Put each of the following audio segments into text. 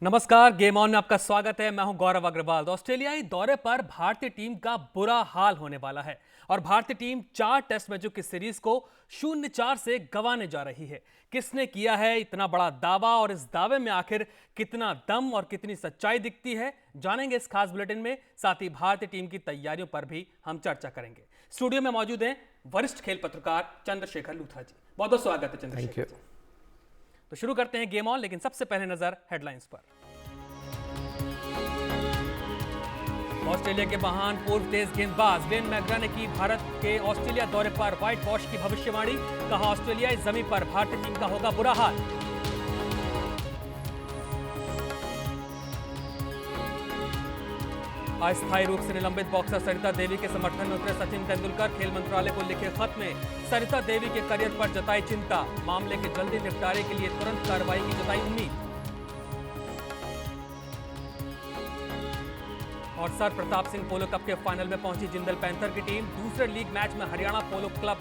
नमस्कार, game on में आपका स्वागत है। मैं हूं गौरव अग्रवाल। तो ऑस्ट्रेलियाई दौरे पर भारतीय टीम का बुरा हाल होने वाला है और भारतीय टीम 4 टेस्ट मैचों की सीरीज को 0-4 से गंवाने जा रही है। किसने किया है इतना बड़ा दावा और इस दावे में आखिर कितना दम और कितनी सच्चाई दिखती है, जानेंगे इस खास बुलेटिन में। साथ ही भारतीय टीम की तैयारियों पर भी हम चर्चा करेंगे। स्टूडियो में मौजूद हैं वरिष्ठ खेल पत्रकार चंद्रशेखर लूथरा जी। बहुत बहुत स्वागत है चंद्रशेखर जी। तो शुरू करते हैं गेम ऑन, लेकिन सबसे पहले नजर हेडलाइंस पर। ऑस्ट्रेलिया के महान पूर्व तेज गेंदबाज ग्लेन मैकग्रा ने की भारत के ऑस्ट्रेलिया दौरे पर व्हाइट वॉश की भविष्यवाणी। कहा, ऑस्ट्रेलियाई जमीन पर भारतीय टीम का होगा बुरा हाल। अस्थायी रूप से निलंबित बॉक्सर सरिता देवी के समर्थन में उतरे सचिन तेंदुलकर। खेल मंत्रालय को लिखे खत में सरिता देवी के करियर पर जताई चिंता। मामले के जल्दी निपटारे के लिए तुरंत कार्रवाई की जताई उम्मीद। और सर प्रताप सिंह पोलो कप के फाइनल में पहुंची जिंदल पैंथर की टीम। दूसरे लीग मैच में हरियाणा पोलो क्लब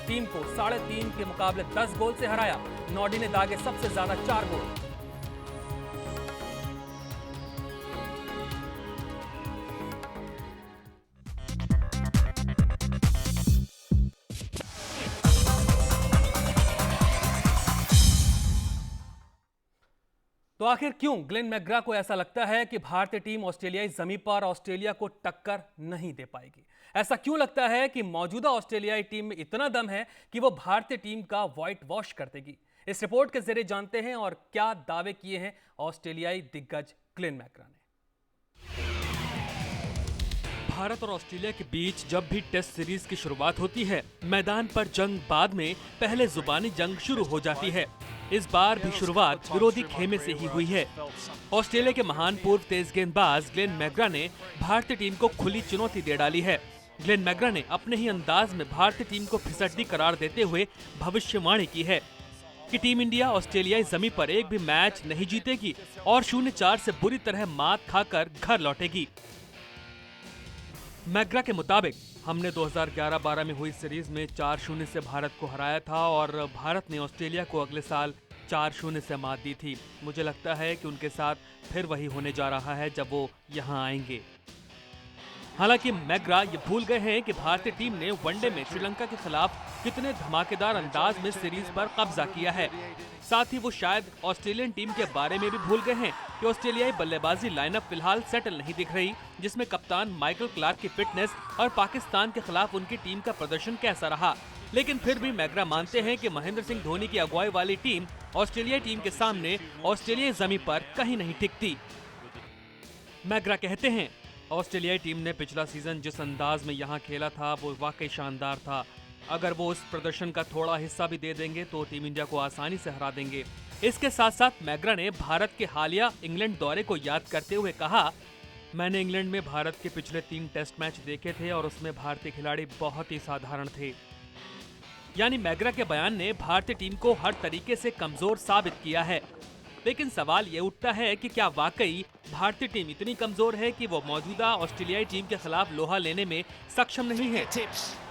टीम को 3.5 के मुकाबले 10 गोल से हराया। नॉडी ने दागे सबसे ज्यादा 4 गोल। तो आखिर क्यों ग्लेन मैकग्रा को ऐसा लगता है कि भारतीय टीम ऑस्ट्रेलियाई जमीन पर ऑस्ट्रेलिया को टक्कर नहीं दे पाएगी? ऐसा क्यों लगता है कि मौजूदा ऑस्ट्रेलियाई टीम में इतना दम है कि वो भारतीय टीम का व्हाइट वॉश कर देगी? इस रिपोर्ट के जरिए जानते हैं और क्या दावे किए हैं ऑस्ट्रेलियाई दिग्गज ग्लेन मैकग्रा ने। भारत और ऑस्ट्रेलिया के बीच जब भी टेस्ट सीरीज की शुरुआत होती है, मैदान पर जंग बाद में पहले जुबानी जंग शुरू हो जाती है। इस बार भी शुरुआत विरोधी खेमे से ही हुई है। ऑस्ट्रेलिया के महान पूर्व तेज गेंदबाज ग्लेन मैकग्रा ने भारतीय टीम को खुली चुनौती दे डाली है। ग्लेन मैकग्रा ने अपने ही अंदाज में भारतीय टीम को फिसड्डी करार देते हुए भविष्यवाणी की है कि टीम इंडिया ऑस्ट्रेलियाई जमीन पर एक भी मैच नहीं जीतेगी और 0-4 से बुरी तरह मात खाकर घर लौटेगी। मैकग्रा के मुताबिक, हमने 2011-12 में हुई सीरीज में 4-0 से भारत को हराया था और भारत ने ऑस्ट्रेलिया को अगले साल 4-0 से मात दी थी। मुझे लगता है कि उनके साथ फिर वही होने जा रहा है जब वो यहाँ आएंगे। हालांकि मैकग्रा ये भूल गए हैं कि भारतीय टीम ने वनडे में श्रीलंका के खिलाफ कितने धमाकेदार अंदाज में सीरीज पर कब्जा किया है। साथ ही वो शायद ऑस्ट्रेलियन टीम के बारे में भी भूल गए हैं कि ऑस्ट्रेलियाई बल्लेबाजी लाइनअप फिलहाल सेटल नहीं दिख रही, जिसमें कप्तान माइकल क्लार्क की फिटनेस और पाकिस्तान के खिलाफ उनकी टीम का प्रदर्शन कैसा रहा। लेकिन फिर भी मैकग्रा मानते हैं कि महेंद्र सिंह धोनी की अगुवाई वाली टीम ऑस्ट्रेलियाई टीम के सामने ऑस्ट्रेलियाई जमीन पर कहीं नहीं टिकती। मैकग्रा कहते हैं, ऑस्ट्रेलियाई टीम ने पिछला सीजन जिस अंदाज में यहाँ खेला था वो वाकई शानदार था। अगर वो उस प्रदर्शन का थोड़ा हिस्सा भी दे देंगे तो टीम इंडिया को आसानी से हरा देंगे। इसके साथ साथ मैकग्रा ने भारत के हालिया इंग्लैंड दौरे को याद करते हुए कहा, मैंने इंग्लैंड में भारत के पिछले 3 टेस्ट मैच देखे थे और उसमें भारतीय खिलाड़ी बहुत ही साधारण थे। यानी मैकग्रा के बयान ने भारतीय टीम को हर तरीके से कमजोर साबित किया है। लेकिन सवाल ये उठता है कि क्या वाकई भारतीय टीम इतनी कमजोर है कि वो मौजूदा ऑस्ट्रेलियाई टीम के खिलाफ लोहा लेने में सक्षम नहीं है?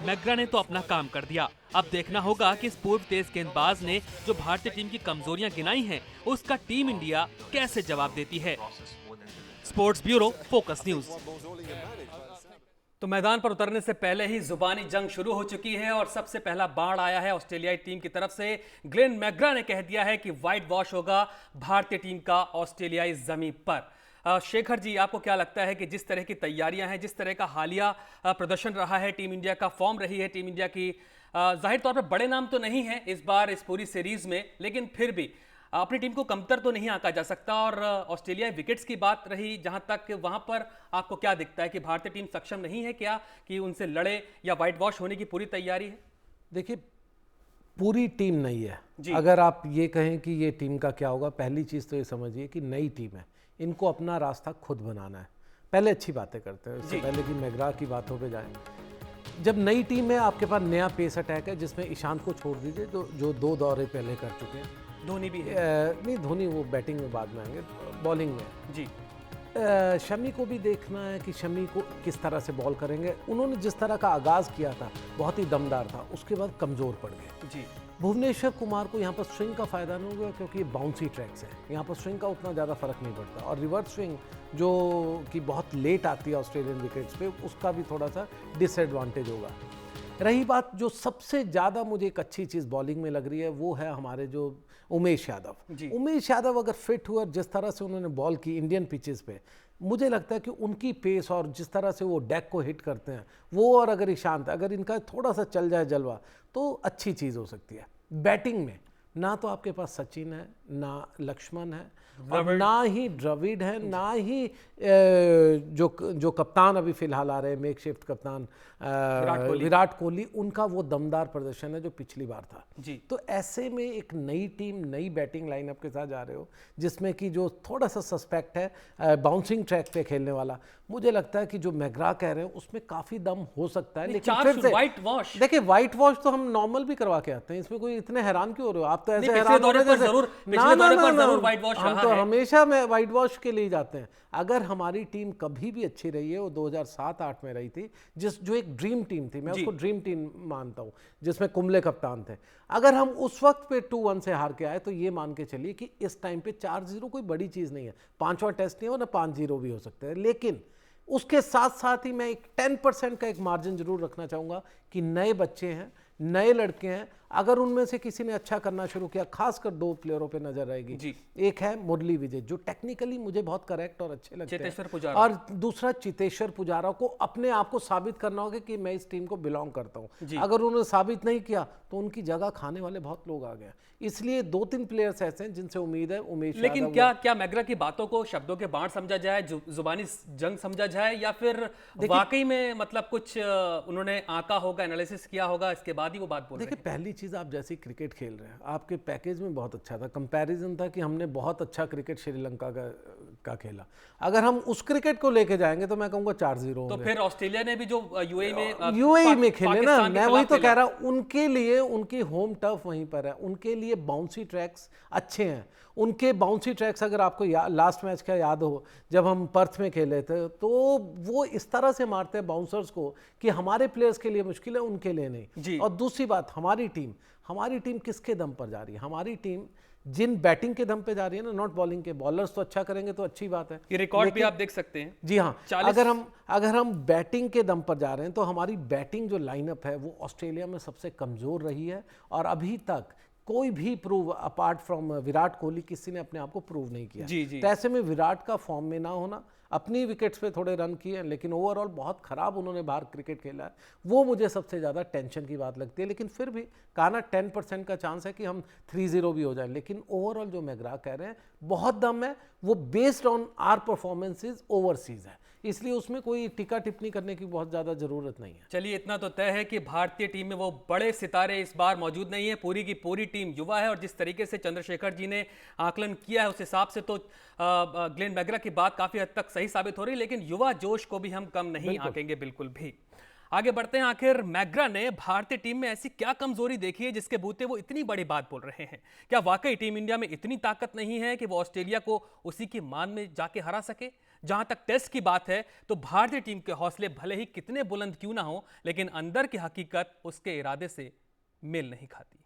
मैकग्रा ने तो अपना काम कर दिया। अब देखना होगा कि इस पूर्व तेज गेंदबाज ने जो भारतीय टीम की कमजोरियां गिनाई हैं, उसका टीम इंडिया कैसे जवाब देती है। Sports bureau, focus news. तो मैदान पर उतरने से पहले ही जुबानी जंग शुरू हो चुकी है और सबसे पहला बाण आया है ऑस्ट्रेलियाई टीम की तरफ से। ग्लेन मैकग्रा ने कह दिया है कि व्हाइट वॉश होगा भारतीय टीम का ऑस्ट्रेलियाई जमीन पर। शेखर जी, आपको क्या लगता है कि जिस तरह की तैयारियां हैं, जिस तरह का हालिया प्रदर्शन रहा है, टीम इंडिया का फॉर्म रही है टीम इंडिया की, जाहिर तौर पर बड़े नाम तो नहीं है इस बार इस पूरी सीरीज में, लेकिन फिर भी अपनी टीम को कमतर तो नहीं आंका जा सकता। और ऑस्ट्रेलिया विकेट्स की बात रही जहां तक, वहां पर आपको क्या दिखता है कि भारतीय टीम सक्षम नहीं है क्या कि उनसे लड़े, या व्हाइट वॉश होने की पूरी तैयारी है? देखिए, पूरी टीम नहीं है। अगर आप ये कहें कि ये टीम का क्या होगा, पहली चीज़ तो ये समझिए कि नई टीम है, इनको अपना रास्ता खुद बनाना है। पहले अच्छी बातें करते हैं, इससे पहले कि मैकग्रा की बातों पे जाएं। जब नई टीम है, आपके पास नया पेस अटैक है जिसमें ईशांत को छोड़ दीजिए जो 2 दौरे पहले कर चुके हैं। धोनी भी है? नहीं, धोनी वो बैटिंग में बाद में आएंगे, बॉलिंग में जी। शमी को भी देखना है कि शमी को किस तरह से बॉल करेंगे। उन्होंने जिस तरह का आगाज़ किया था बहुत ही दमदार था, उसके बाद कमज़ोर पड़ गए जी। भुवनेश्वर कुमार को यहाँ पर स्विंग का फ़ायदा नहीं होगा क्योंकि ये बाउंसी ट्रैक्स है, यहाँ पर स्विंग का उतना ज़्यादा फ़र्क नहीं पड़ता। और रिवर्स स्विंग जो कि बहुत लेट आती है ऑस्ट्रेलियन विकेट्स पे, उसका भी थोड़ा सा डिसएडवांटेज होगा। रही बात जो सबसे ज़्यादा मुझे एक अच्छी चीज़ बॉलिंग में लग रही है, वो है हमारे जो उमेश यादव। उमेश यादव अगर फिट हुए और जिस तरह से उन्होंने बॉल की इंडियन पिचेस पे, मुझे लगता है कि उनकी पेस और जिस तरह से वो डेक को हिट करते हैं वो, और अगर ईशांत, अगर इनका थोड़ा सा चल जाए जलवा तो अच्छी चीज़ हो सकती है। बैटिंग में ना तो आपके पास सचिन है, ना लक्ष्मण है, और ना ही द्रविड़ है, ना ही जो कप्तान अभी फिलहाल आ रहे हैं, मेकशिफ्ट कप्तान विराट कोहली, उनका वो दमदार प्रदर्शन है जो पिछली बार था जी। तो ऐसे में एक नई टीम, नई बैटिंग लाइनअप के साथ जा रहे हो, जिसमें कि जो थोड़ा सा सस्पेक्ट है बाउंसिंग ट्रैक पे खेलने वाला, मुझे लगता है कि जो मैग्रा कह रहे हैं उसमें काफी दम हो सकता है। लेकिन फिर से व्हाइट वॉश, देखिए व्हाइट वॉश तो हम नॉर्मल भी करवा के आते हैं, इसमें कोई इतने हैरान क्यों हो रहे हो आप? तो ऐसे हैरान हो रहे हैं हम तो हमेशा में व्हाइट वॉश के लिए जाते हैं। अगर हमारी टीम कभी भी अच्छी रही है, वो 2007-8 में रही थी, जो एक ड्रीम टीम थी, मैं उसको ड्रीम टीम मानता हूँ, जिसमें कुंबले कप्तान थे। अगर हम उस वक्त पे 2-1 से हार के आए तो ये मान के चलिए कि इस टाइम पे 4-0 कोई बड़ी चीज़ नहीं है। 5वां टेस्ट नहीं हो ना, 5-0 भी हो सकते हैं। लेकिन उसके साथ साथ ही मैं एक 10% का एक मार्जिन जरूर रखना चाहूँगा कि नए बच्चे हैं, नए लड़के हैं, अगर उनमें से किसी ने अच्छा करना शुरू किया, खासकर 2 प्लेयरों पे नजर रहेगी जी। एक है मुरली विजय जो टेक्निकली मुझे बहुत करेक्ट और अच्छे लगते हैं, और दूसरा चितेश्वर पुजारा को अपने आप को साबित करना होगा कि मैं इस टीम को बिलोंग करता हूं। अगर उन्होंने साबित नहीं किया तो उनकी जगह खाने वाले बहुत लोग आ गए। इसलिए 2-3 प्लेयर्स ऐसे हैं जिनसे उम्मीद है उमेश। लेकिन क्या मैग्रा की बातों को शब्दों के बाढ़ समझा जाए, जुबानी जंग समझा जाए, या फिर वाकई में मतलब कुछ उन्होंने आंका होगा, एनालिसिस किया होगा, इसके बाद ही वो बात बोल रहे हैं? देखिए पहली चीज़, आप जैसी क्रिकेट खेल रहे हैं, आपके पैकेज में बहुत अच्छा था, कंपैरिजन था कि हमने बहुत अच्छा क्रिकेट श्रीलंका का खेला। अगर हम उस क्रिकेट को लेके जाएंगे तो मैं कहूँगा 4-0 तो फिर ऑस्ट्रेलिया ने भी जो यूएई में खेले ना, मैं वही तो कह रहा हूँ, उनके लिए उनकी होम टर्फ वहीं पर है, उनके लिए बाउंसी ट्रैक्स अच्छे हैं। उनके बाउंसी ट्रैक्स अगर आपको लास्ट मैच का याद हो, जब हम पर्थ में खेले थे, तो वो इस तरह से मारते हैं बाउंसर्स को कि हमारे प्लेयर्स के लिए मुश्किल है, उनके लिए नहीं। और दूसरी बात, हमारी टीम किसके दम पर जा रही है? हमारी टीम जिन बैटिंग के दम पे जा रही है ना, नॉट बॉलिंग के। बॉलर्स तो अच्छा करेंगे तो अच्छी बात है, ये रिकॉर्ड भी आप देख सकते हैं जी हाँ। अगर हम बैटिंग के दम पर जा रहे हैं तो हमारी बैटिंग जो लाइनअप है वो ऑस्ट्रेलिया में सबसे कमजोर रही है, और अभी तक कोई भी prove apart from Virat Kohli किसी ने अपने आप को प्रूव नहीं किया जी। तो ऐसे में विराट का फॉर्म में ना होना, अपनी विकेट्स पे थोड़े रन किए लेकिन ओवरऑल बहुत खराब उन्होंने बाहर क्रिकेट खेला है, वो मुझे सबसे ज़्यादा टेंशन की बात लगती है। लेकिन फिर भी कहा ना 10% का चांस है कि हम 3-0 भी हो जाए। लेकिन ओवरऑल जो मैग्रा कह रहे हैं बहुत दम है, वो based on our performances overseas है, इसलिए उसमें कोई टीका टिप्पणी करने की बहुत ज़्यादा ज़रूरत नहीं है। चलिए इतना तो तय है कि भारतीय टीम में वो बड़े सितारे इस बार मौजूद नहीं है, पूरी की पूरी टीम युवा है, और जिस तरीके से चंद्रशेखर जी ने आकलन किया है उस हिसाब से तो ग्लेन मैग्रा की बात काफ़ी हद तक सही साबित हो रही है। लेकिन युवा जोश को भी हम कम नहीं आंकेंगे बिल्कुल भी। आगे बढ़ते हैं। आखिर मैग्रा ने भारतीय टीम में ऐसी क्या कमजोरी देखी है जिसके बूते वो इतनी बड़ी बात बोल रहे हैं? क्या वाकई टीम इंडिया में इतनी ताकत नहीं है कि वो ऑस्ट्रेलिया को उसी की मान में जाके हरा सके? जहां तक टेस्ट की बात है तो भारतीय टीम के हौसले भले ही कितने बुलंद क्यों ना हो, लेकिन अंदर की हकीकत उसके इरादे से मेल नहीं खाती।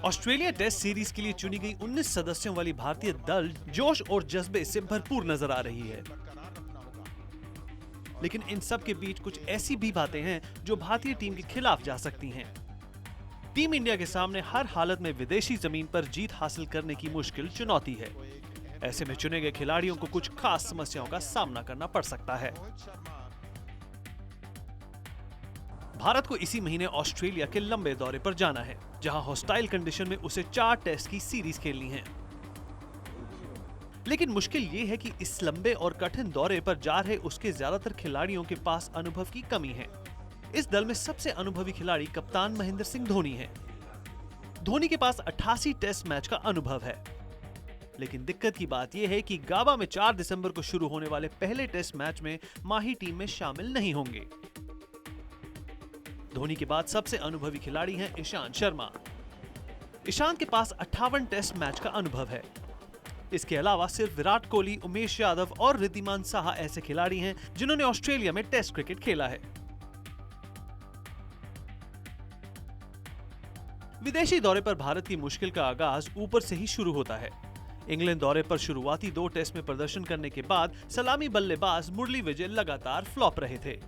ऑस्ट्रेलिया टेस्ट सीरीज के लिए चुनी गई 19 सदस्यों वाली भारतीय दल जोश और जज्बे से भरपूर नजर आ रही है, लेकिन इन सब के बीच कुछ ऐसी भी बातें हैं जो भारतीय टीम के खिलाफ जा सकती हैं। टीम इंडिया के सामने हर हालत में विदेशी जमीन पर जीत हासिल करने की मुश्किल चुनौती है। ऐसे में चुने गए खिलाड़ियों को कुछ खास समस्याओं का सामना करना पड़ सकता है। भारत को इसी महीने ऑस्ट्रेलिया के लंबे दौरे पर जाना है, जहां हॉस्टाइल कंडीशन में उसे 4 टेस्ट की सीरीज खेलनी है। लेकिन मुश्किल ये है कि इस लंबे और कठिन दौरे पर जा रहे उसके ज्यादातर खिलाड़ियों के पास अनुभव की कमी है। इस दल में सबसे अनुभवी खिलाड़ी कप्तान महेंद्र सिंह धोनी है। धोनी के पास 88 टेस्ट मैच का अनुभव है, लेकिन दिक्कत की बात यह है कि गाबा में 4 दिसंबर को शुरू होने वाले पहले टेस्ट मैच में माही टीम में शामिल नहीं होंगे। धोनी के बाद सबसे अनुभवी खिलाड़ी हैं ईशांत शर्मा। ईशांत के पास 58 टेस्ट मैच का अनुभव है। इसके अलावा सिर्फ विराट कोहली, उमेश यादव और रिद्धिमान साहा ऐसे खिलाड़ी हैं जिन्होंने ऑस्ट्रेलिया में टेस्ट क्रिकेट खेला है। विदेशी दौरे पर भारत की मुश्किल का आगाज ऊपर से ही शुरू होता है। इंग्लैंड दौरे पर शुरुआती 2 टेस्ट में प्रदर्शन करने के बाद सलामी बल्लेबाज मुरली विजय लगातार फ्लॉप रहे थे।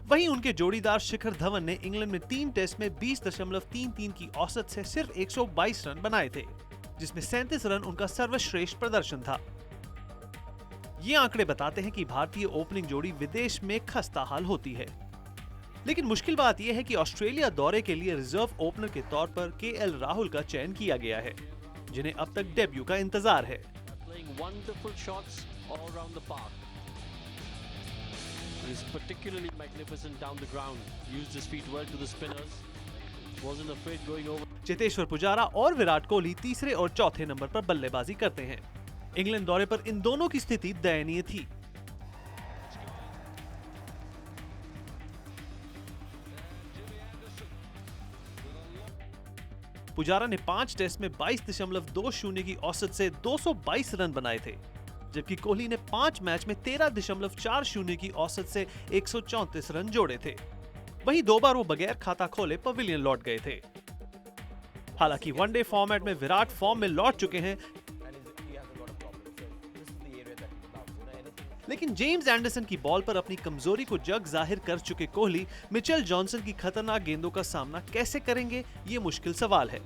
वहीं उनके जोड़ीदार शिखर धवन ने इंग्लैंड में 3 टेस्ट में 20.33 की औसत से सिर्फ 122 रन बनाए थे, जिसमें 37 रन उनका सर्वश्रेष्ठ प्रदर्शन था। ये आंकड़े बताते हैं कि भारतीय ओपनिंग जोड़ी विदेश में खस्ता हाल होती है। लेकिन मुश्किल बात यह है कि ऑस्ट्रेलिया दौरे के लिए रिजर्व ओपनर के तौर पर केएल राहुल का चयन किया गया है, जिन्हें अब तक डेब्यू का इंतजार है। चेतेश्वर पुजारा और विराट कोहली तीसरे और चौथे नंबर पर बल्लेबाजी करते हैं। इंग्लैंड दौरे पर इन दोनों की स्थिति दयनीय थी। पुजारा ने 5 टेस्ट में 22.20 की औसत से 222 रन बनाए थे, जबकि कोहली ने 5 मैच में 13.40 की औसत से 134 रन जोड़े थे। वहीं 2 बार वो बगैर खाता खोले पवेलियन लौट गए थे। हालांकि वनडे फॉर्मेट में विराट फॉर्म में लौट चुके हैं, लेकिन जेम्स एंडरसन की बॉल पर अपनी कमजोरी को जग जाहिर कर चुके कोहली मिचेल जॉनसन की खतरनाक गेंदों का सामना कैसे करेंगे, ये मुश्किल सवाल है।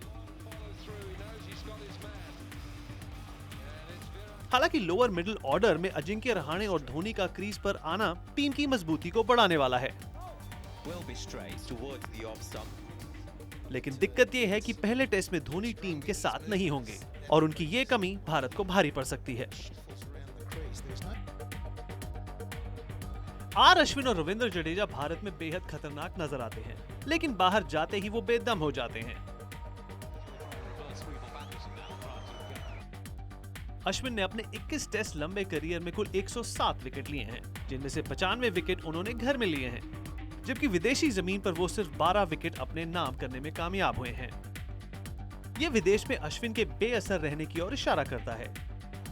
हालांकि लोअर मिडिल ऑर्डर में अजिंक्य रहाणे और धोनी का क्रीज पर आना टीम की मजबूती को बढ़ाने वाला है। लेकिन दिक्कत यह है कि पहले टेस्ट में धोनी टीम के साथ नहीं होंगे और उनकी ये कमी भारत को भारी पड़ सकती है। आर अश्विन और रविंद्र जडेजा भारत में बेहद खतरनाक नजर आते हैं, लेकिन बाहर जाते ही वो बेदम हो जाते हैं। अश्विन ने अपने 21 टेस्ट लंबे करियर में कुल 107 विकेट लिए हैं, जिनमें से 95 विकेट उन्होंने घर में लिए हैं, जबकि विदेशी जमीन पर वो सिर्फ 12 विकेट अपने नाम करने में कामयाब हुए हैं। ये विदेश में अश्विन के बेअसर रहने की ओर इशारा करता है।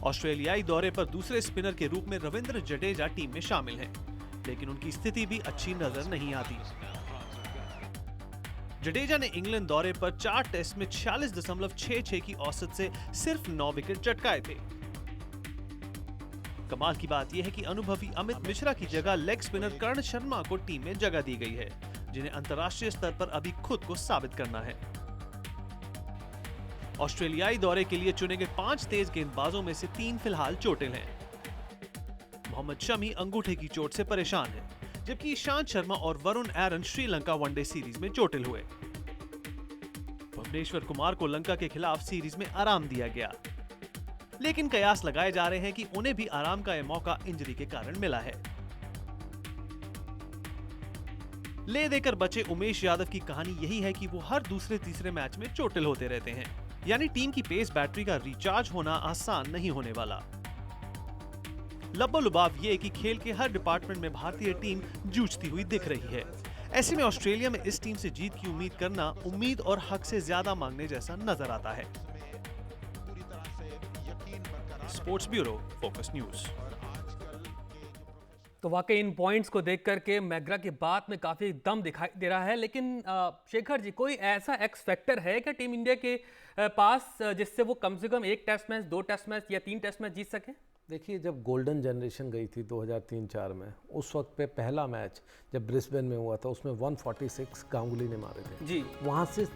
ऑस्ट्रेलियाई दौरे पर दूसरे स्पिनर के रूप में रविंद्र जडेजा टीम में शामिल हैं, लेकिन उनकी स्थिति भी अच्छी नजर नहीं आती। जडेजा ने इंग्लैंड दौरे पर 4 टेस्ट में 46.66 की औसत से सिर्फ 9 विकेट चटकाए थे। कमाल की बात यह है कि अनुभवी अमित मिश्रा की जगह लेग स्पिनर कर्ण शर्मा को टीम में जगह दी गई है, जिन्हें अंतर्राष्ट्रीय स्तर पर अभी खुद को साबित करना है। ऑस्ट्रेलियाई दौरे के लिए चुने गए 5 तेज गेंदबाजों में से 3 फिलहाल चोटिल हैं। मोहम्मद शमी अंगूठे की चोट से परेशान है, जबकि ईशांत शर्मा और वरुण एरन श्रीलंका वनडे सीरीज में चोटिल हुए। भुवनेश्वर कुमार को लंका के खिलाफ सीरीज में आराम दिया गया, लेकिन कयास लगाए जा रहे हैं कि उन्हें भी आराम का यह मौका इंजरी के कारण मिला है। ले देकर बचे उमेश यादव की कहानी यही है कि वो हर दूसरे तीसरे मैच में चोटिल होते रहते हैं, यानी टीम की पेस बैटरी का रिचार्ज होना आसान नहीं होने वाला। लब्बो-लुबाव ये कि खेल के हर डिपार्टमेंट में भारतीय टीम जूझती हुई दिख रही है। ऐसे में ऑस्ट्रेलिया में इस टीम से जीत की उम्मीद करना उम्मीद और हक से ज्यादा मांगने जैसा नजर आता है। Sports bureau, focus news. तो वाकई इन पॉइंट्स को देख करके मैकग्रा की बात में काफी दम दिखाई दे रहा है, लेकिन शेखर जी, कोई ऐसा एक्स फैक्टर है क्या टीम इंडिया के पास जिससे वो कम से कम 1 टेस्ट मैच, 2 टेस्ट मैच या 3 टेस्ट मैच जीत सके? देखिए, जब गोल्डन जनरेशन गई थी 2003-04 में, उस वक्त पे पहला मैच जब ब्रिस्बेन में हुआ था, उसमें 146 गांगुली ने मारे थे जी। वहाँ से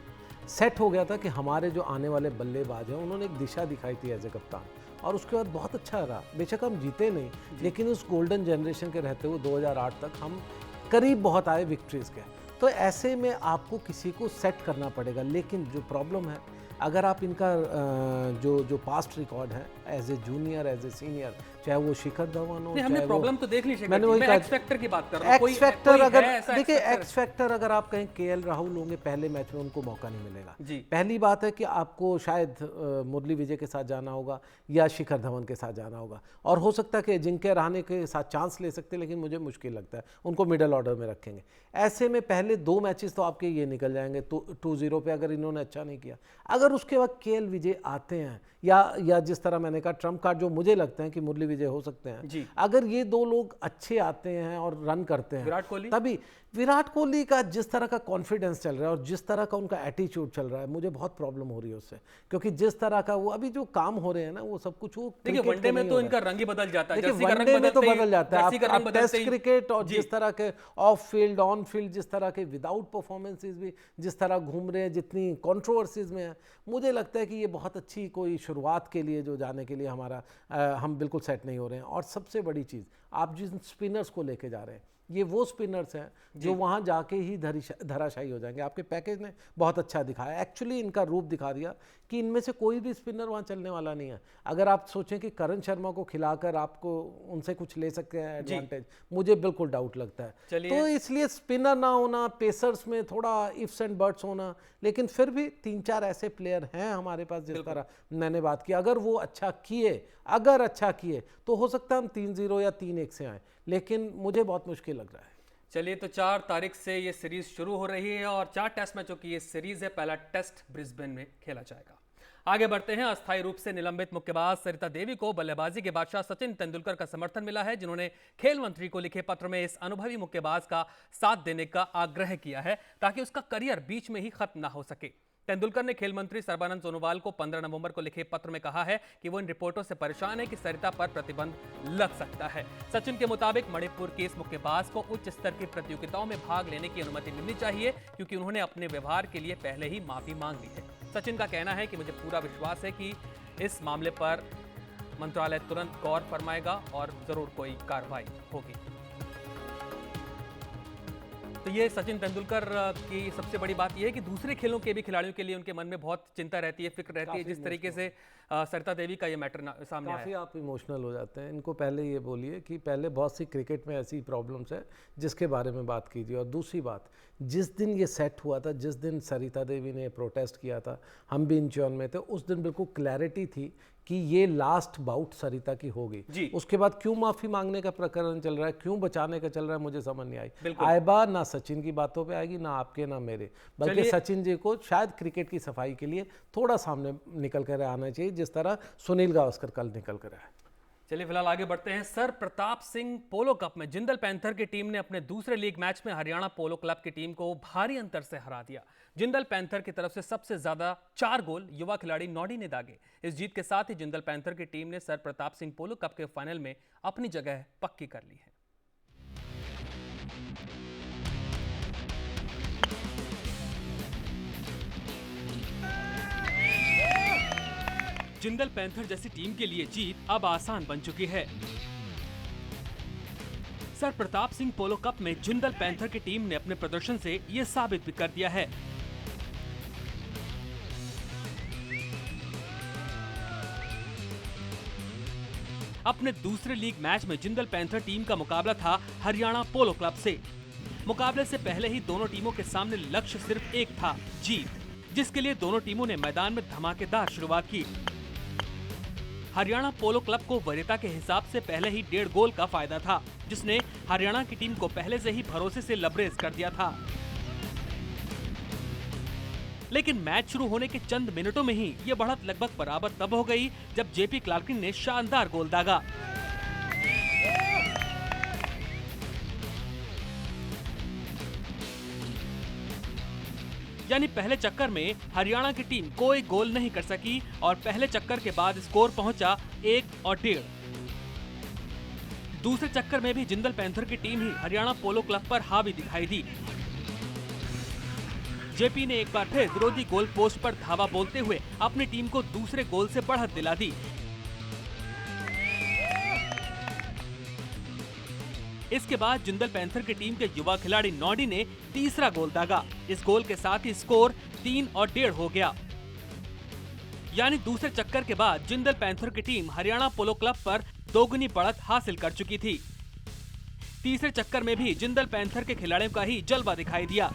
सेट हो गया था कि हमारे जो आने वाले बल्लेबाज हैं उन्होंने एक दिशा दिखाई थी एज ए कप्तान, और उसके बाद बहुत अच्छा रहा। बेशक हम जीते नहीं, लेकिन उस गोल्डन जनरेशन के रहते हुए 2008 तक हम करीब बहुत आए विक्ट्रीज के। तो ऐसे में आपको किसी को सेट करना पड़ेगा, लेकिन जो प्रॉब्लम है, अगर आप इनका जो पास्ट रिकॉर्ड है as a junior, as a senior, चाहे वो शिखर धवन हो, नहीं, हमने चाहे प्रॉब्लम वो तो देख ली शेखर मैंने जी। वही मैं कहा, एक्स फैक्टर की बात कर रहा हूँ। एक्स फैक्टर अगर ऐसा देखिए X factor? एक्स फैक्टर अगर आप कहें केएल राहुल होंगे पहले मैच में उनको मौका नहीं मिलेगा। जी। पहली बात है कि आपको शायद मुरली विजय के साथ जाना होगा या शिखर धवन के साथ जाना होगा, और हो सकता है कि अजिंक्य रहाणे के साथ चांस ले सकते हैं, लेकिन मुझे मुश्किल लगता है उनको मिडल ऑर्डर में रखेंगे। ऐसे में पहले 2 मैचेस तो आपके ये निकल जाएंगे 2-0 पे, अगर इन्होंने अच्छा नहीं किया। अगर उसके बाद केएल विजय आते हैं या जिस तरह मैंने कहा ट्रम्प कार्ड जो मुझे लगता है कि मुरली विजय हो सकते हैं जी। अगर ये 2 लोग अच्छे आते हैं और रन करते हैं, विराट कोहली? तभी विराट कोहली का जिस तरह का कॉन्फिडेंस चल रहा है और जिस तरह का उनका एटीट्यूड चल रहा है, मुझे बहुत प्रॉब्लम हो रही है उससे, क्योंकि जिस तरह का वो अभी जो काम हो रहे हैं ना, वो सब कुछ वो देखिए क्रिकेट वनडे में में नहीं तो हो रहा इनका रंग ही बदल जाता है। देखिए जर्सी का रंग वनडे में तो बदलते ही- बदल जाता है। जर्सी का रंग आप बदलते टेस्ट ही- क्रिकेट और जी। जिस तरह के ऑफ फील्ड ऑन फील्ड जिस तरह के विदाउट परफॉर्मेंसेस भी जिस तरह घूम रहे हैं, जितनी कंट्रोवर्सीज में है, मुझे लगता है कि ये बहुत अच्छी कोई शुरुआत के लिए जो जाने के लिए हमारा हम बिल्कुल सेट नहीं हो रहे हैं। और सबसे बड़ी चीज़, आप जिन स्पिनर्स को लेके जा रहे हैं, ये वो स्पिनर्स हैं जो वहाँ जाके ही धराशायी हो जाएंगे। आपके पैकेज ने बहुत अच्छा दिखाया, एक्चुअली इनका रूप दिखा दिया कि इनमें से कोई भी स्पिनर वहाँ चलने वाला नहीं है। अगर आप सोचें कि करण शर्मा को खिलाकर आपको उनसे कुछ ले सकते हैं एडवांटेज, मुझे बिल्कुल डाउट लगता है। तो इसलिए स्पिनर ना होना, पेसर्स में थोड़ा इफ्स एंड बट्स होना, लेकिन फिर भी 3-4 ऐसे प्लेयर हैं हमारे पास जिस तरह मैंने बात की, अगर वो अच्छा किए तो हो सकता है हम 3-0 या 3-1 से आए, लेकिन मुझे बहुत मुश्किल लग रहा है। चलिए, तो 4 तारीख से ये सीरीज शुरू हो रही है और 4 टेस्ट मैचों की ये सीरीज है। पहला टेस्ट ब्रिस्बेन में खेला जाएगा। आगे बढ़ते हैं। अस्थायी रूप से निलंबित मुक्केबाज सरिता देवी को बल्लेबाजी के बादशाह सचिन तेंदुलकर का समर्थन मिला है, जिन्होंने खेल मंत्री को लिखे पत्र में इस अनुभवी मुक्केबाज का साथ देने का आग्रह किया है ताकि उसका करियर बीच में ही खत्म ना हो सके। तेंदुलकर ने खेल मंत्री सर्बानंद सोनोवाल को 15 नवंबर को लिखे पत्र में कहा है कि वो इन रिपोर्टों से परेशान है कि सरिता पर प्रतिबंध लग सकता है। सचिन के मुताबिक मणिपुर के इस मुक्केबाज को उच्च स्तर की प्रतियोगिताओं में भाग लेने की अनुमति मिलनी चाहिए, क्योंकि उन्होंने अपने व्यवहार के लिए पहले ही माफी मांग ली है। सचिन का कहना है कि मुझे पूरा विश्वास है कि इस मामले पर मंत्रालय तुरंत गौर फरमाएगा और जरूर कोई कार्रवाई होगी। तो ये सचिन तेंदुलकर की सबसे बड़ी बात यह है कि दूसरे खेलों के भी खिलाड़ियों के लिए उनके मन में बहुत चिंता रहती है, फिक्र रहती है, जिस तरीके से सरिता देवी का ये मैटर सामने आया। काफ़ी आप इमोशनल हो जाते हैं। इनको पहले ये बोलिए कि पहले बहुत सी क्रिकेट में ऐसी प्रॉब्लम्स है जिसके बारे में बात कीजिए। और दूसरी बात, जिस दिन ये सेट हुआ था, जिस दिन सरिता देवी ने प्रोटेस्ट किया था, हम भी इंचॉन में थे, उस दिन बिल्कुल क्लैरिटी थी कि ये लास्ट बाउट सरिता की होगी। उसके बाद क्यों माफी मांगने का प्रकरण चल रहा है, क्यों बचाने का चल रहा है, मुझे समझ नहीं आई। आएबा ना सचिन की बातों पे आएगी, ना आपके ना मेरे, बल्कि सचिन जी को शायद क्रिकेट की सफाई के लिए थोड़ा सामने निकल कर आना चाहिए, जिस तरह सुनील गावस्कर कल निकल कर आए। चलिए फिलहाल आगे बढ़ते हैं। सर प्रताप सिंह पोलो कप में जिंदल पैंथर की टीम ने अपने दूसरे लीग मैच में हरियाणा पोलो क्लब की टीम को भारी अंतर से हरा दिया। जिंदल पैंथर की तरफ से सबसे ज्यादा 4 गोल युवा खिलाड़ी नॉडी ने दागे। इस जीत के साथ ही जिंदल पैंथर की टीम ने सर प्रताप सिंह पोलो कप के फाइनल में अपनी जगह पक्की कर ली है। जिंदल पैंथर जैसी टीम के लिए जीत अब आसान बन चुकी है। सर प्रताप सिंह पोलो कप में जिंदल पैंथर की टीम ने अपने प्रदर्शन से यह साबित भी कर दिया है। अपने दूसरे लीग मैच में जिंदल पैंथर टीम का मुकाबला था हरियाणा पोलो क्लब से। मुकाबले से पहले ही दोनों टीमों के सामने लक्ष्य सिर्फ एक था, जीत, जिसके लिए दोनों टीमों ने मैदान में धमाकेदार शुरुआत की। हरियाणा पोलो क्लब को वरीयता के हिसाब से पहले ही 1.5 गोल का फायदा था, जिसने हरियाणा की टीम को पहले से ही भरोसे से लबरेज कर दिया था। लेकिन मैच शुरू होने के चंद मिनटों में ही ये बढ़त लगभग बराबर तब हो गई जब जेपी क्लार्किन ने शानदार गोल दागा। यानी पहले चक्कर में हरियाणा की टीम कोई गोल नहीं कर सकी और पहले चक्कर के बाद स्कोर पहुंचा 1 और 1.5। दूसरे चक्कर में भी जिंदल पैंथर की टीम ही हरियाणा पोलो क्लब पर हावी दिखाई दी। जेपी ने एक बार फिर विरोधी गोल पोस्ट पर धावा बोलते हुए अपनी टीम को दूसरे गोल से बढ़त दिला दी। इसके बाद जिंदल पैंथर की टीम के युवा खिलाड़ी नॉडी ने तीसरा गोल दागा। इस गोल के साथ ही स्कोर 3 और 1.5 हो गया। यानी दूसरे चक्कर के बाद जिंदल पैंथर की टीम हरियाणा पोलो क्लब पर दोगुनी बढ़त हासिल कर चुकी थी। तीसरे चक्कर में भी जिंदल पैंथर के खिलाड़ियों का ही जलवा दिखाई दिया।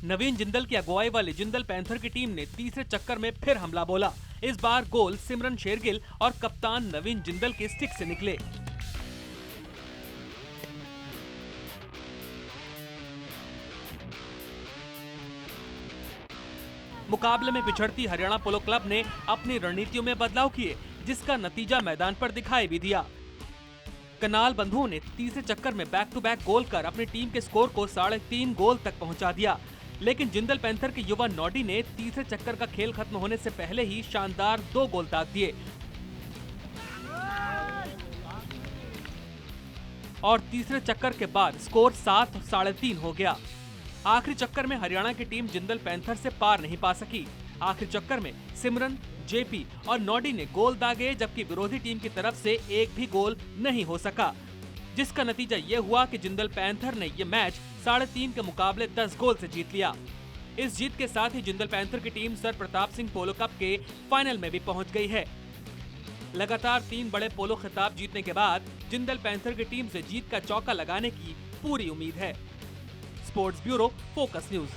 नवीन जिंदल की अगुवाई वाली जिंदल पैंथर की टीम ने तीसरे चक्कर में फिर हमला बोला। इस बार गोल सिमरन शेरगिल और कप्तान नवीन जिंदल के स्टिक से निकले। मुकाबले में पिछड़ती हरियाणा पोलो क्लब ने अपनी रणनीतियों में बदलाव किए, जिसका नतीजा मैदान पर दिखाई भी दिया। कनाल बंधुओं ने तीसरे चक्कर में बैक टू बैक गोल कर अपनी टीम के स्कोर को 3.5 गोल तक पहुंचा दिया। लेकिन जिंदल पैंथर के युवा नॉडी ने तीसरे चक्कर का खेल खत्म होने से पहले ही शानदार 2 गोल दाग दिए और तीसरे चक्कर के बाद स्कोर 7.5 हो गया। आखिरी चक्कर में हरियाणा की टीम जिंदल पैंथर से पार नहीं पा सकी। आखिरी चक्कर में सिमरन, जेपी और नॉडी ने गोल दागे, जबकि विरोधी टीम की तरफ से एक भी गोल नहीं हो सका, जिसका नतीजा ये हुआ कि जिंदल पैंथर ने ये मैच 3.5 के मुकाबले 10 गोल से जीत लिया। इस जीत के साथ ही जिंदल पैंथर की टीम सर प्रताप सिंह पोलो कप के फाइनल में भी पहुंच गई है। लगातार 3 बड़े पोलो खिताब जीतने के बाद जिंदल पैंथर की टीम से जीत का चौका लगाने की पूरी उम्मीद है। Sports bureau, focus news.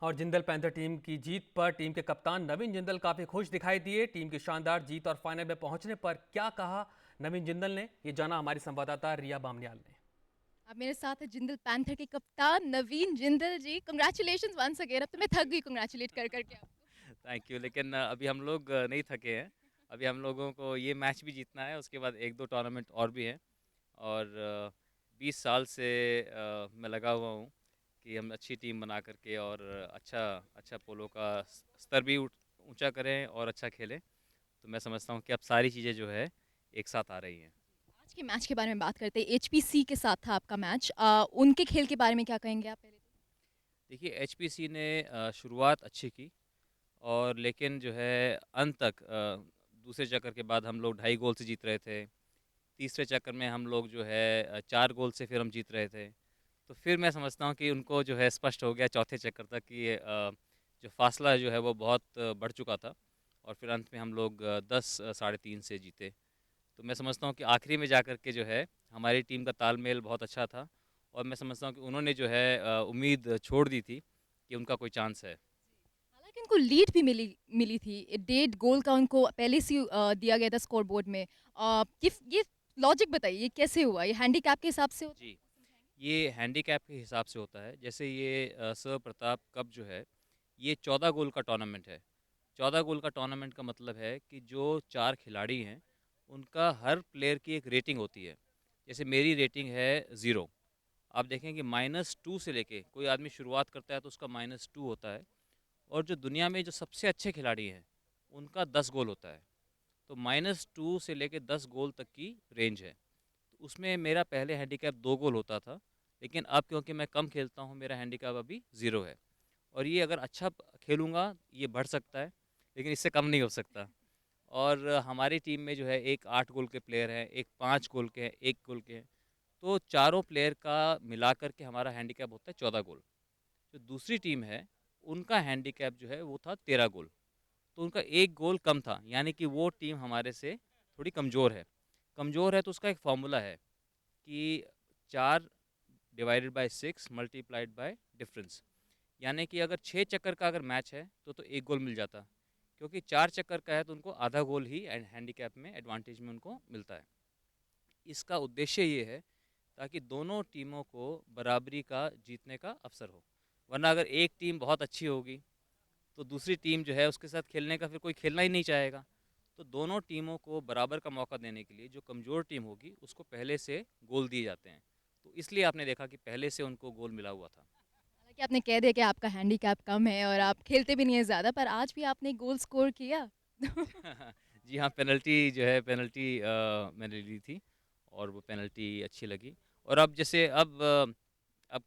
और जिंदल पैंथर टीम की जीत पर टीम के कप्तान नवीन जिंदल काफी खुश दिखाई दिए। टीम की शानदार जीत और फाइनल में पहुंचने पर क्या कहा नवीन जिंदल ने, ये जाना हमारी संवाददाता रिया बामनियाल ने। अब मेरे साथ है जिंदल पैंथर के कप्तान Naveen Jindal ji. Congratulations once again. अब तो मैं थक गई कंग्रेचुलेट कर करके आपको। थैंक यू, लेकिन अभी हम लोग नहीं थके हैं। अभी हम लोगों को ये मैच भी जीतना है, उसके बाद 1-2 टूर्नामेंट और भी हैं। और 20 साल से मैं लगा हुआ हूँ कि हम अच्छी टीम बना करके और अच्छा पोलो का स्तर भी ऊंचा करें और अच्छा खेलें। तो मैं समझता हूँ कि अब सारी चीज़ें जो है एक साथ आ रही हैं। आज के मैच के बारे में बात करते हैं। एचपीसी के साथ था आपका मैच, उनके खेल के बारे में क्या कहेंगे आप? पहले देखिए, एचपीसी ने शुरुआत अच्छी की और लेकिन जो है अंत तक दूसरे चक्कर के बाद हम लोग 2.5 गोल से जीत रहे थे। तीसरे चक्कर में हम लोग जो है 4 गोल से फिर हम जीत रहे थे। तो फिर मैं समझता हूँ कि उनको जो है स्पष्ट हो गया चौथे चक्कर तक कि जो फासला जो है वो बहुत बढ़ चुका था और फिर अंत में हम लोग 10-3.5 से जीते। तो मैं समझता हूँ कि आखिरी में जाकर के जो है हमारी टीम का तालमेल बहुत अच्छा था और मैं समझता हूँ कि उन्होंने जो है उम्मीद छोड़ दी थी कि उनका कोई चांस है। हालांकि उनको लीड भी मिली थी। 1.5 गोल का उनको पहले से दिया गया था स्कोर बोर्ड में। ये लॉजिक बताइए, ये कैसे हुआ? ये हैंडीकैप के हिसाब से जी, ये हैंडीकैप के हिसाब से होता है। जैसे ये सर प्रताप कप जो है ये 14 गोल का टूर्नामेंट है। 14 गोल का टूर्नामेंट का मतलब है कि जो 4 खिलाड़ी हैं उनका हर प्लेयर की एक रेटिंग होती है। जैसे मेरी रेटिंग है 0। आप देखें कि -2 से लेके कोई आदमी शुरुआत करता है तो उसका -2 होता है और जो दुनिया में जो सबसे अच्छे खिलाड़ी हैं उनका 10 गोल होता है। तो -2 से लेके 10 गोल तक की रेंज है। तो उसमें मेरा पहले हैंडीकैप 2 गोल होता था, लेकिन अब क्योंकि मैं कम खेलता हूँ मेरा हैंडीकैप अभी 0 है। और ये अगर अच्छा खेलूँगा ये बढ़ सकता है, लेकिन इससे कम नहीं हो सकता। और हमारी टीम में जो है एक 8 गोल के प्लेयर हैं, एक 5 गोल के हैं, 1 गोल के हैं। तो चारों प्लेयर का मिलाकर के हमारा हैंडीकैप होता है 14 गोल। जो दूसरी टीम है उनका हैंडीकैप जो है वो था 13 गोल। तो उनका 1 गोल कम था, यानी कि वो टीम हमारे से थोड़ी कमज़ोर है। कमज़ोर है तो उसका एक फार्मूला है कि 4 divided by 6 multiplied by difference. यानी कि अगर 6 चक्कर का अगर मैच है तो 1 गोल मिल जाता, क्योंकि 4 चक्कर का है तो उनको आधा गोल ही हैंडीकैप में एडवांटेज में उनको मिलता है। इसका उद्देश्य ये है ताकि दोनों टीमों को बराबरी का जीतने का अवसर हो। वरना अगर एक टीम बहुत अच्छी होगी तो दूसरी टीम जो है उसके साथ खेलने का फिर कोई खेलना ही नहीं चाहेगा। तो दोनों टीमों को बराबर का मौका देने के लिए जो कमज़ोर टीम होगी उसको पहले से गोल दिए जाते हैं। तो इसलिए आपने देखा कि पहले से उनको गोल मिला हुआ था। हालांकि आपने कह दिया कि आपका हैंडीकैप कम है और आप खेलते भी नहीं है ज़्यादा, पर आज भी आपने गोल स्कोर किया। जी हाँ, पेनल्टी जो है पेनल्टी मैंने ली थी और वो पेनल्टी अच्छी लगी। और अब जैसे अब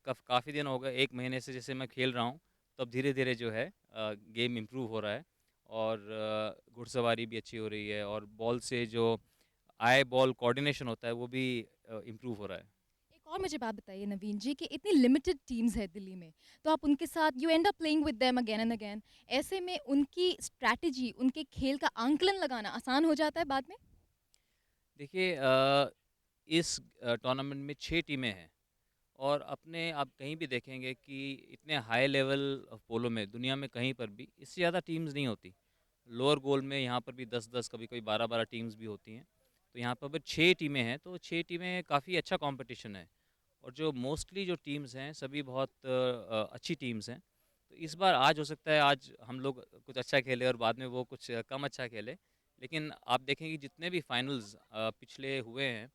काफ़ी दिन हो गए, 1 महीने से जैसे मैं खेल रहा हूँ, तो अब धीरे-धीरे जो है गेम इम्प्रूव हो रहा है और घुड़सवारी भी अच्छी हो रही है और बॉल से जो आई बॉल कोऑर्डिनेशन होता है वो भी इम्प्रूव हो रहा है। एक और मुझे बात बताइए नवीन जी कि इतनी लिमिटेड टीम्स है दिल्ली में, तो आप उनके साथ you and up playing with them again and again. ऐसे में उनकी स्ट्रैटेजी, उनके खेल का आंकलन लगाना आसान हो जाता है बाद में? देखिए इस टूर्नामेंट में 6 टीमें हैं और अपने आप कहीं भी देखेंगे कि इतने हाई लेवल पोलो में दुनिया में कहीं पर भी इससे ज़्यादा टीम्स नहीं होती। लोअर गोल में यहाँ पर भी 10-10 कभी-कभी 12-12 टीम्स भी होती हैं। तो यहाँ पर भी 6 टीमें हैं, तो 6 टीमें काफ़ी अच्छा कॉम्पिटिशन है और जो मोस्टली जो टीम्स हैं सभी बहुत अच्छी टीम्स हैं। तो इस बार आज हो सकता है आज हम लोग कुछ अच्छा खेले और बाद में वो कुछ कम अच्छा खेले। लेकिन आप देखें कि जितने भी फाइनल्स पिछले हुए हैं,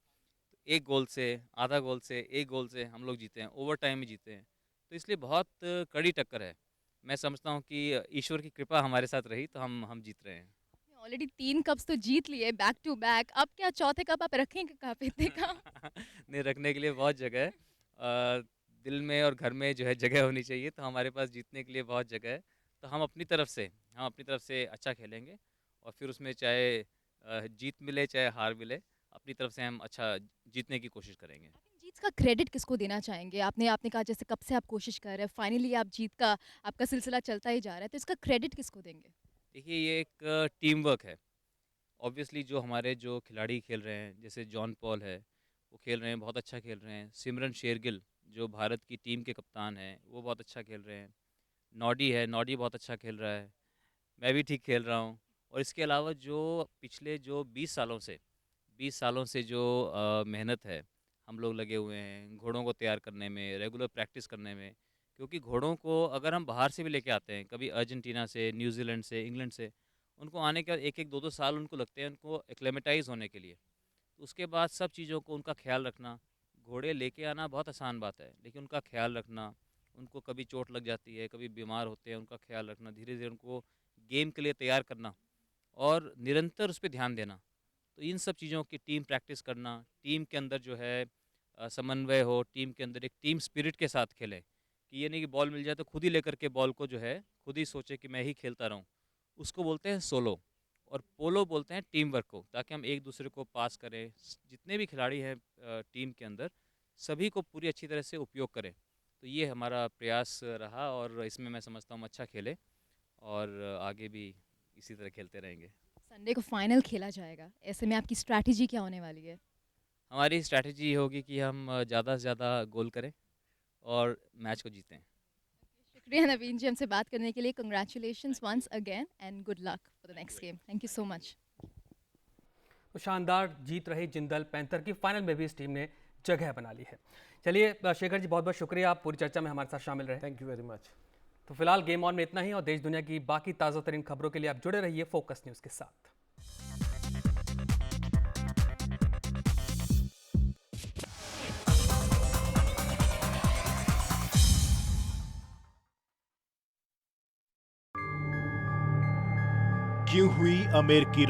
तो 1 गोल से, आधा गोल से, 1 गोल से हम लोग जीते हैं, ओवर टाइम में जीते हैं। तो इसलिए बहुत कड़ी टक्कर है। मैं समझता हूँ कि ईश्वर की कृपा हमारे साथ रही तो हम जीत रहे हैं। ऑलरेडी 3 कप्स तो जीत लिए बैक टू बैक, अब क्या चौथे कप आप रखेंगे कहाँ पे इतने का? नहीं, रखने के लिए बहुत जगह है। दिल में और घर में जो है जगह होनी चाहिए, तो हमारे पास जीतने के लिए बहुत जगह है। तो हम अपनी तरफ से अच्छा खेलेंगे और फिर उसमें चाहे जीत मिले चाहे हार मिले, अपनी तरफ से हम अच्छा जीतने की कोशिश करेंगे। आप इन जीत का क्रेडिट किसको देना चाहेंगे? आपने आपने कहा जैसे कब से आप कोशिश कर रहे हैं, फाइनली आप जीत का आपका सिलसिला चलता ही जा रहा है, तो इसका क्रेडिट किसको देंगे? देखिए ये एक टीम वर्क है। ऑब्वियसली जो हमारे जो खिलाड़ी खेल रहे हैं, जैसे जॉन पॉल है, वो खेल रहे हैं, बहुत अच्छा खेल रहे हैं। सिमरन शेरगिल जो भारत की टीम के कप्तान हैं, वो बहुत अच्छा खेल रहे हैं। नॉडी है, नॉडी बहुत अच्छा खेल रहा है। मैं भी ठीक खेल रहा हूँ और इसके अलावा जो पिछले जो 20 सालों से जो मेहनत है, हम लोग लगे हुए हैं घोड़ों को तैयार करने में, रेगुलर प्रैक्टिस करने में। क्योंकि घोड़ों को अगर हम बाहर से भी लेके आते हैं, कभी अर्जेंटीना से, न्यूज़ीलैंड से, इंग्लैंड से, उनको आने के बाद 1-1, 2-2 साल उनको लगते हैं उनको एक्लेमेटाइज़ होने के लिए। तो उसके बाद सब चीज़ों को उनका ख़्याल रखना, घोड़े लेके आना बहुत आसान बात है, लेकिन उनका ख़्याल रखना, उनको कभी चोट लग जाती है, कभी बीमार होते हैं, उनका ख़्याल रखना, धीरे-धीरे उनको गेम के लिए तैयार करना और निरंतर उस पे ध्यान देना। तो इन सब चीज़ों की टीम प्रैक्टिस करना, टीम के अंदर जो है समन्वय हो, टीम के अंदर एक टीम स्पिरिट के साथ खेलें, कि ये नहीं कि बॉल मिल जाए तो खुद ही लेकर के बॉल को जो है, खुद ही सोचे कि मैं ही खेलता रहूँ। उसको बोलते हैं सोलो और पोलो बोलते हैं टीम वर्क को, ताकि हम एक दूसरे को पास करें। जितने भी खिलाड़ी हैं टीम के अंदर, सभी को पूरी अच्छी तरह से उपयोग करें। तो ये हमारा प्रयास रहा और इसमें मैं समझता हूँ हम अच्छा खेले और आगे भी इसी तरह खेलते रहेंगे। संडे को फाइनल खेला जाएगा, ऐसे में आपकी स्ट्रैटेजी क्या होने वाली है? हमारी स्ट्रैटेजी ये होगी कि हम ज़्यादा से ज़्यादा गोल करें और मैच को जीतें। शुक्रिया नवीन जी हमसे बात करने के लिए, congratulations once again and good luck for the next game. Thank you so much. तो शानदार जीत रही जिंदल पैंथर की, फाइनल में भी इस टीम ने जगह बना ली है। चलिए शेखर जी, बहुत बहुत शुक्रिया, आप पूरी चर्चा में हमारे साथ शामिल रहे। Thank you very much. तो फिलहाल गेम ऑन में इतना ही और देश दुनिया की बाकी ताज़ा तरीन खबरों के लिए आप जुड़े रहिए फोकस न्यूज़ के साथ। क्यों हुई अमेरिकी